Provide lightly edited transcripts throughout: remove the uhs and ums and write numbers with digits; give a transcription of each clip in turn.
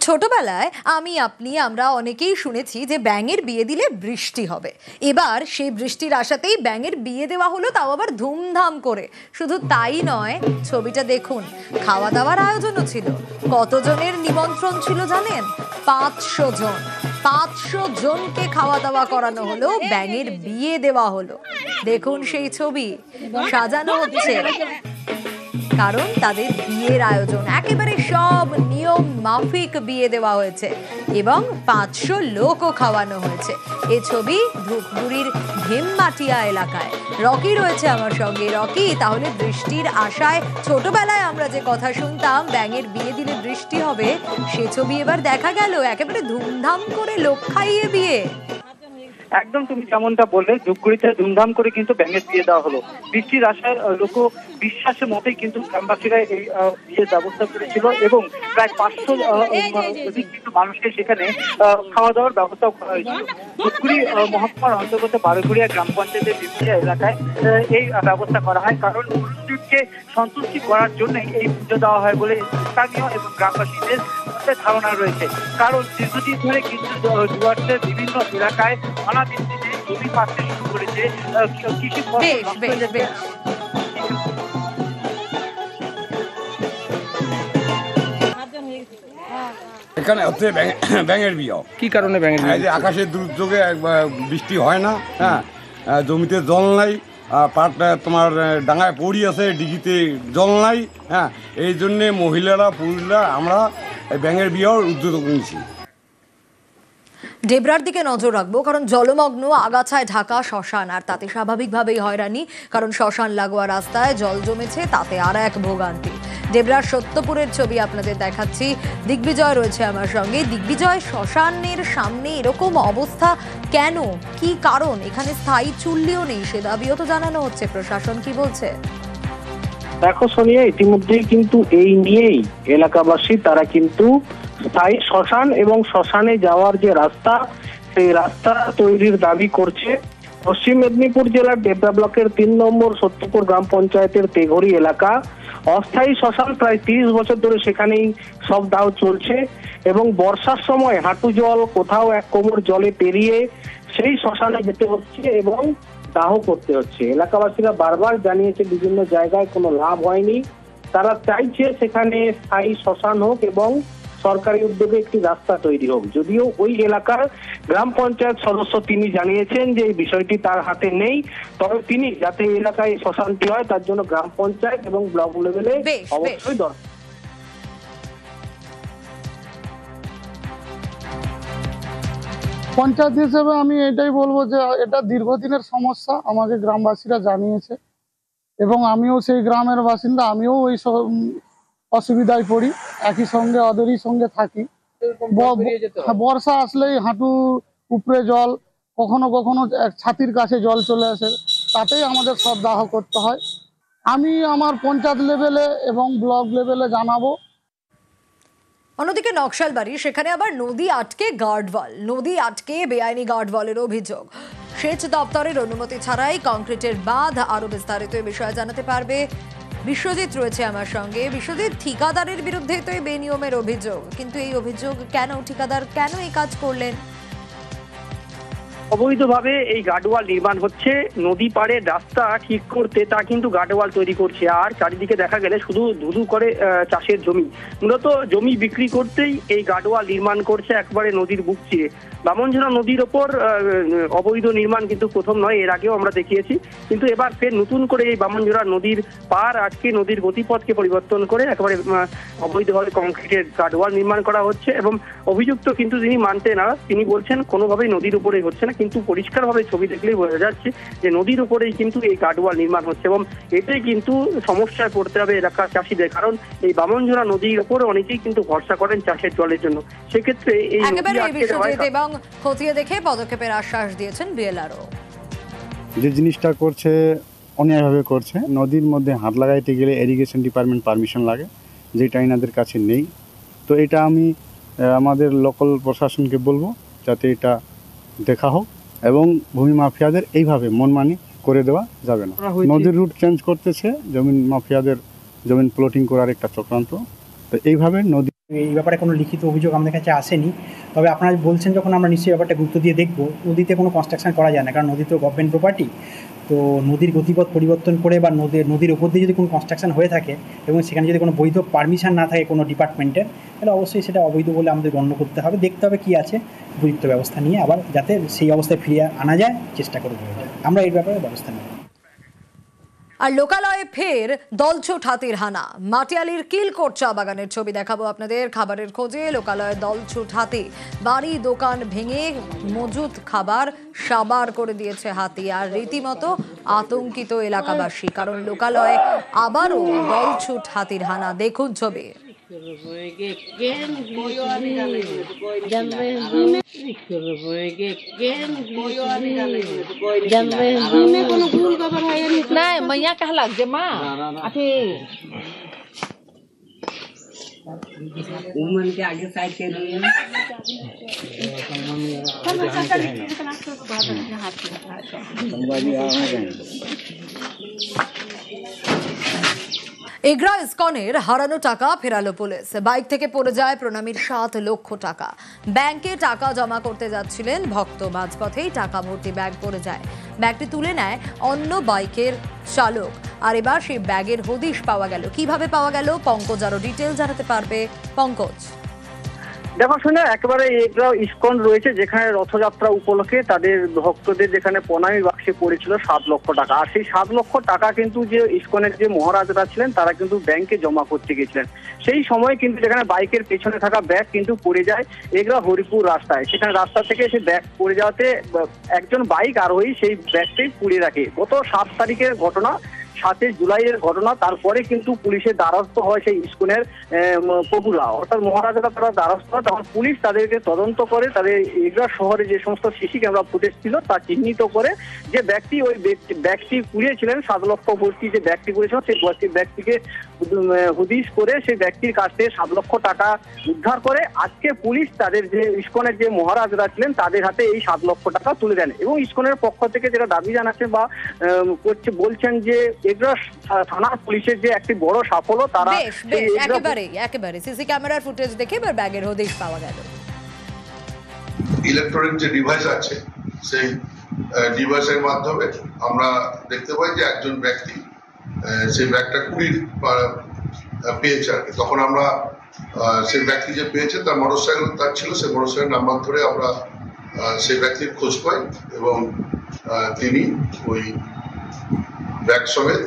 ছোটবেলায় আমরা অনেকেই শুনেছি যে ব্যাঙের বিয়ে দিলে বৃষ্টি হবে। এবার সেই বৃষ্টির আশাতেই ব্যাঙের বিয়ে দেওয়া হলো, তাও আবার ধুমধাম করে। শুধু তাই নয়, ছবিটা দেখুন, খাওয়া দাওয়ার আয়োজনও ছিল। কতজনের নিমন্ত্রণ ছিল জানেন? 500 জন। 500 জনকে খাওয়া দাওয়া করানো হলো, ব্যাঙের বিয়ে দেওয়া হলো। দেখুন সেই ছবি, সাজানো হচ্ছে, কারণ তাদের বিয়ের আয়োজন একেবারে সব নিয়ম মাফিক বিয়ে দেওয়া হয়েছে এবং 500 লোকও খাওয়ানো হয়েছে। এই ছবি ধূপগুড়ির ভীমমাটিয়া এলাকায়। রকি রয়েছে আমার সঙ্গে। রকি, তাহলে বৃষ্টির আশায় ছোটবেলায় আমরা যে কথা শুনতাম ব্যাঙের বিয়ে দিলে বৃষ্টি হবে, সে ছবি এবার দেখা গেল, একেবারে ধুমধাম করে লোক খাইয়ে বিয়ে। একদম তুমি যেমনটা বললে, ধূপগুড়িতে ধুমধাম করে কিন্তু ব্যাঙের বিয়ে দেওয়া হলো। বৃষ্টির আশায় লোক বিশ্বাসের মতেই কিন্তু গ্রামবাসীরা এই বিয়ের ব্যবস্থা করেছিল এবং প্রায় 500 অধিক কিন্তু মানুষকে সেখানে খাওয়া দাওয়ার ব্যবস্থা করা হয়েছিল। ধূপগুড়ি মহকুমার অন্তর্গত বারোঘড়িয়া গ্রাম পঞ্চায়েতের বিভিন্ন এলাকায় এই ব্যবস্থা করা হয়, কারণ মন্দিরকে সন্তুষ্টি করার জন্যই এই পুজো দেওয়া হয় বলে স্থানীয় এবং গ্রামবাসীদের ধারণা রয়েছে। কারণ দীর্ঘদিন ধরে কিন্তু ডুয়ার্সের বিভিন্ন এলাকায় অনাবৃষ্টিতে জমি পাচ্ছে শুরু করেছে, কৃষি এখানে হচ্ছে ব্যাঙের বিয়ে। কি কারণে ব্যাঙের বিয়ে? যে আকাশের দুর্যোগে বৃষ্টি হয় না, হ্যাঁ, জমিতে জল নাই, পাটটা তোমার ডাঙায় পড়ি আছে, ডিগিতে জল নাই, হ্যাঁ, এই জন্যে মহিলারা পুরুষরা আমরা ব্যাঙের বিয়ের উদ্যোগ নিয়েছি। ডেবরার দিকে নজর রাখবো, কারণ জলমগ্ন আগাছায় ঢাকা শ্মশান, আর তাতে স্বাভাবিকভাবেই হয়রানি, কারণ শ্মশান লাগোয়া রাস্তায় জল জমেছে, তাতে আর এক ভোগান্তি। ডেবরার সত্যপুরের ছবি আপনাদের দেখাচ্ছি। দিগ্বিজয় রয়েছে আমার সঙ্গে। দিগ্বিজয়, শ্মশানের সামনে এরকম অবস্থা কেন, কি কারণ? এখানে স্থায়ী চুল্লিও নেই, সে দাবিও তো জানানো হচ্ছে। প্রশাসন কি বলছে? দেখো সোনিয়া, ইতিমধ্যেই কিন্তু এই নিয়েই এলাকাবাসী তারা কিন্তু স্থায়ী শ্মশান এবং শ্মশানে যাওয়ার যে রাস্তা, সেই রাস্তা তৈরির দাবি করছে। পশ্চিম মেদিনীপুর জেলার ডেবরা ব্লকের 3 নম্বর সত্যপুর গ্রাম পঞ্চায়েতের তেঘরি এলাকা। অস্থায়ী শ্মশান, প্রায় 30 বছর ধরে সেখানেই সব দাহ চলছে এবং বর্ষার সময় হাঁটু জল, কোথাও 1 কোমর জলে পেরিয়ে সেই শ্মশানে যেতে হচ্ছে এবং দাহ করতে হচ্ছে। এলাকাবাসীরা বারবার জানিয়েছে বিভিন্ন জায়গায় কোনো লাভ হয়নি। তারা চাইছে সেখানে স্থায়ী শ্মশান হোক এবং সরকারি উদ্যোগে একটি রাস্তা তৈরি হোক। যদিও ওই এলাকার গ্রাম পঞ্চায়েত সদস্য তিনি জানিয়েছেন যে এই বিষয়টি তার হাতে নেই, তবে তিনি যাতে এলাকায় শ্মশানটি হয় তার জন্য গ্রাম পঞ্চায়েত এবং ব্লক লেভেলে অবশ্যই দরকার। পঞ্চায়েত হিসেবে আমি এটাই বলবো যে এটা দীর্ঘদিনের সমস্যা, আমাকে গ্রামবাসীরা জানিয়েছে এবং আমিও সেই গ্রামের বাসিন্দা, আমিও ওই অসুবিধায় পড়ি, একই সঙ্গে ওদেরই সঙ্গে থাকি। বর্ষা আসলেই হাঁটু উপরে জল, কখনো কখনো ছাতির কাছে জল চলে আসে, তাতেই আমাদের সব দাহ করতে হয়। আমি আমার পঞ্চায়েত লেভেলে এবং ব্লক লেভেলে জানাবো। অন্যদিকে নকশালবাড়ি, সেখানে আবার নদী আটকে গার্ডওয়াল, নদী আটকে বেআইনি গার্ডওয়ালের অভিযোগ। সেচ দপ্তরের অনুমতি ছাড়াই কংক্রিটের বাঁধ। আরো বিস্তারিত এই বিষয়ে জানাতে পারবে বিশ্বজিৎ রয়েছে আমার সঙ্গে। বিশ্বজিৎ, ঠিকাদারের বিরুদ্ধে তো এই বেনিয়মের অভিযোগ, কিন্তু এই অভিযোগ কেন? ঠিকাদার কেন এই কাজ করলেন? অবৈধভাবে এই গার্ডওয়াল নির্মাণ হচ্ছে। নদী পাড়ে রাস্তা ঠিক করতে তা কিন্তু গার্ডওয়াল তৈরি করছে, আর চারিদিকে দেখা গেলে শুধু ধুধু করে চাষের জমি। মূলত জমি বিক্রি করতেই এই গার্ডওয়াল নির্মাণ করছে একেবারে নদীর বুক চিরে। বামনঝোড়া নদীর ওপর অবৈধ নির্মাণ কিন্তু প্রথম নয়, এর আগেও আমরা দেখিয়েছি, কিন্তু এবার ফের নতুন করে এই বামনঝোড়া নদীর পার আটকে নদীর গতিপথকে পরিবর্তন করে একেবারে অবৈধভাবে কংক্রিটের গার্ডওয়াল নির্মাণ করা হচ্ছে। এবং অভিযুক্ত কিন্তু তিনি মানতে না, তিনি বলছেন কোনোভাবেই নদীর উপরে হচ্ছে না, কিন্তু পরিষ্কারভাবে ছবি দেখলেই বোঝা যাচ্ছে যে নদীর উপরেই কিন্তু এই গার্ডওয়াল নির্মাণ হচ্ছে এবং এটাই কিন্তু সমস্যায় পড়তে হবে এলাকার চাষিদের, কারণ এই বামনঝোড়া নদীর উপরে অনেকেই কিন্তু ভরসা করেন চাষের জলের জন্য। সেক্ষেত্রে এই এবং খতিয়ে দেখে পদক্ষেপের আশ্বাস দিয়েছেন বিএলআরও। যে জিনিসটা করছে অন্যায়ভাবে করছে। নদীর মধ্যে হাত লাগাইতে গেলে ইরিগেশন ডিপার্টমেন্ট পারমিশন লাগে, যেটা এনাদের কাছে নেই। তো এটা আমি আমাদের লোকাল প্রশাসনকে বলবো যাতে এটা দেখা হোক এবং ভূমি মাফিয়াদের এইভাবে মনমানি করে দেওয়া যাবে না। নদীর রুট চেঞ্জ করতেছে, জমিন মাফিয়াদের জমিন প্লটিং করার একটা চক্রান্ত। তো এইভাবে নদী এই ব্যাপারে কোনো লিখিত অভিযোগ আমাদের কাছে আসেনি, তবে আপনারা বলছেন যখন আমরা নিশ্চয়ই ব্যাপারটা গুরুত্ব দিয়ে দেখব। নদীতে কোনো কনস্ট্রাকশন করা যায় না, কারণ নদী তো গভর্নমেন্ট প্রপার্টি। তো নদীর গতিপথ পরিবর্তন করে বা নদীর উপর দিয়ে যদি কোনো কনস্ট্রাকশন হয়ে থাকে এবং সেখানে যদি কোনো বৈধ পারমিশন না থাকে কোনো ডিপার্টমেন্টের, তাহলে অবশ্যই সেটা অবৈধ বলে আমাদের গণ্য করতে হবে। দেখতে হবে কী আছে, উপযুক্ত ব্যবস্থা নিয়ে আবার যাতে সেই অবস্থায় ফিরিয়ে আনা যায় চেষ্টা করবো। আমরা এই ব্যাপারে ব্যবস্থা নেব। আর লোকালয়ে ফের দলছুট হাতির হানা। মাটিয়ালির কিলকোট চা বাগানের ছবি দেখাবো আপনাদের। খাবারের খোঁজে লোকালয়ে দলছুট হাতি, বাড়ি দোকান ভেঙে মজুদ খাবার সাবার করে দিয়েছে হাতি। আর রীতিমতো আতঙ্কিত এলাকাবাসী, কারণ লোকালয়ে আবারও দলছুট হাতির হানা। দেখুন ছবি। Này, mày nhá cái lạc gì mà? À thì woman के आगे साइड के लिए এগরা ইসকনের হারানো টাকা ফেরালো পুলিশ। বাইক থেকে পড়ে যায় প্রণামীর 7 লক্ষ টাকা। ব্যাংকে টাকা জমা করতে যাচ্ছিলেন ভক্ত, মাঝপথেই টাকা ভর্তি ব্যাগ পড়ে যায়। ব্যাগটি তুলে নেয় অন্য বাইকের চালক। আর এবার সেই ব্যাগের হদিশ পাওয়া গেল। কিভাবে পাওয়া গেল, পঙ্কজ আরো ডিটেল জানাতে পারবে। পঙ্কজ, দেখো শুনে একেবারে এগরা ইসকন রয়েছে, যেখানে রথযাত্রা উপলক্ষে তাদের ভক্তদের যেখানে প্রণামী বাক্সে পড়েছিল 7 লক্ষ টাকা। আর সেই 7 লক্ষ টাকা কিন্তু যে ইসকনের যে মহারাজরা ছিলেন তারা কিন্তু ব্যাংকে জমা করতে গেছিলেন। সেই সময় কিন্তু যেখানে বাইকের পেছনে থাকা ব্যাগ কিন্তু পড়ে যায় এগরা হরিপুর রাস্তায়। সেখানে রাস্তা থেকে সেই ব্যাগ পড়ে যাওয়াতে একজন বাইক আরোহী সেই ব্যাগটি পুড়িয়ে রাখে। গত 7 তারিখের ঘটনা, 7 জুলাইয়ের ঘটনা। তারপরে কিন্তু পুলিশের দ্বারস্থ হয় সেই ইসকনের প্রভুরা, অর্থাৎ মহারাজারা তারা দ্বারস্থ হয়। তখন পুলিশ তাদেরকে তদন্ত করে, তাদের এগরা শহরে যে সমস্ত সিসি ক্যামেরা ফুটেজ ছিল তা চিহ্নিত করে যে ব্যক্তি ওই ব্যাগটি পুড়িয়েছিলেন, 7 লক্ষ ভর্তি যে ব্যাগটি পুড়িয়েছিল সেই ব্যক্তিকে হুদিশ করে সেই ব্যক্তির কাছ থেকে 7 লক্ষ টাকা উদ্ধার করে আজকে পুলিশ তাদের যে ইসকনের যে মহারাজরা ছিলেন তাদের হাতে এই 7 লক্ষ টাকা তুলে দেন। এবং ইসকনের পক্ষ থেকে যেটা দাবি জানাচ্ছে বা বলছেন যে এগরা থানা পুলিশের যে একটি বড় সাফল্য, তারা একেবারে সিসি ক্যামেরার ফুটেজ দেখে এবার ব্যাগের হদিশ পাওয়া গেল। ইলেকট্রনিক যে ডিভাইস আছে সেই ডিভাইসের মাধ্যমে আমরা দেখতে পাই যে একজন ব্যক্তি সেই ব্যাগটা পেয়েছে আর কি। তখন আমরা সেই ব্যক্তি যে পেয়েছে তার মোটরসাইকেল তার ছিল, সেই মোটরসাইকেল নাম্বার ধরে আমরা সেই ব্যক্তির খোঁজ পাই এবং তিনি ওই ব্যাগ সমেত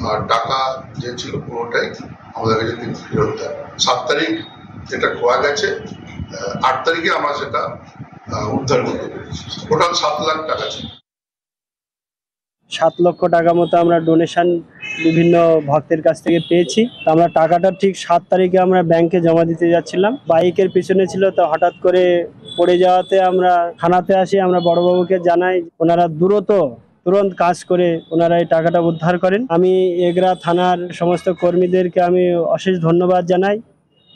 আর টাকা যে ছিল পুরোটাই আমাদের কাছে তিনি ফেরত দেন। 7 তারিখ যেটা খোয়া গেছে, 8 তারিখে আমরা সেটা উদ্ধার করতে পেরেছি। টোটাল 7 লাখ টাকা ছিল। 7 লক্ষ টাকা মতো আমরা ডোনেশন বিভিন্ন ভক্তের কাছ থেকে পেয়েছি। আমরা টাকাটা ঠিক 7 তারিখে আমরা ব্যাংকে জমা দিতে যাচ্ছিলাম। বাইকের পিছনে ছিল, তো হঠাৎ করে পড়ে যাওয়াতে আমরা থানাতে আসি। আমরা বড়বাবুকে জানাই, ওনারা তুরন্ত কাজ করে ওনারা এই টাকাটা উদ্ধার করেন। আমি এগরা থানার সমস্ত কর্মীদেরকে আমি অশেষ ধন্যবাদ জানাই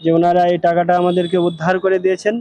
যে ওনারা এই টাকাটা আমাদেরকে উদ্ধার করে দিয়েছেন।